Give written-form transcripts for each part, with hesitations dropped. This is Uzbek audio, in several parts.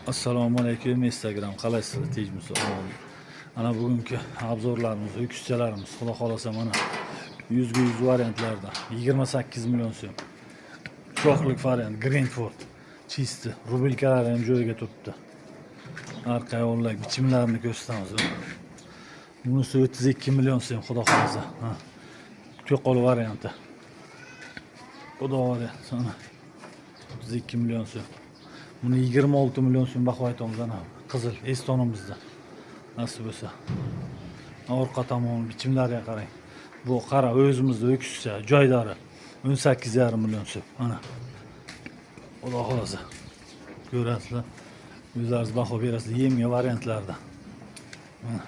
Assalomu alaykum, Instagram qalaysiz, tinchmisiz? Ana bugungi obzorlarimiz, öküzchalarimiz, xudo xolasa mana 100 ga 100 variantlarda 28 million so'm. Cho'qlik variant Greenford chisti, rubelkalar ham joyiga turibdi. Arqa yo'llar bichimlarini ko'rsatamiz. Bunisi 32 million so'm, xudo xolasa. Ko'qol varianti. Xudo variant sana 32 million so'm. Buni 26 million so'm baho aytamiz ana. Qizil estonimizda. Nasib bo'lsa. Orqa tomon bichimlariga qarang. Bu qara o'zimizda o'kizcha, joydari 18,5 million so'm. Mana. Xudo xolasa. Ko'rasizlar. O'zlaringiz baho berasizlar yemga variantlarda. Mana.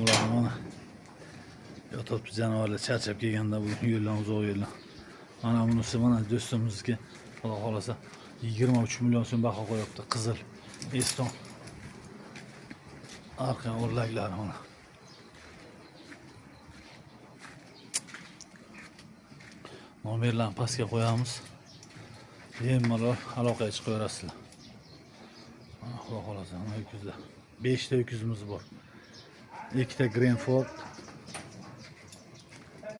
Ular mana yotib janovarlar charchab kelganda bu yo'ldan uzoq yo'ldan. Mana bunisi mana do'stimizga xudo xolasa 23 million so'm baho qo'yibdi. Qizil eston. Arqa o'rlaklari mana. Nomerlarni pastga qo'yamiz. Bemalol aloqaga chiqaverasizlar. Xudo xolasa, mana öküzlar. 5 ta öküzimiz bor. 2 ta Greenford,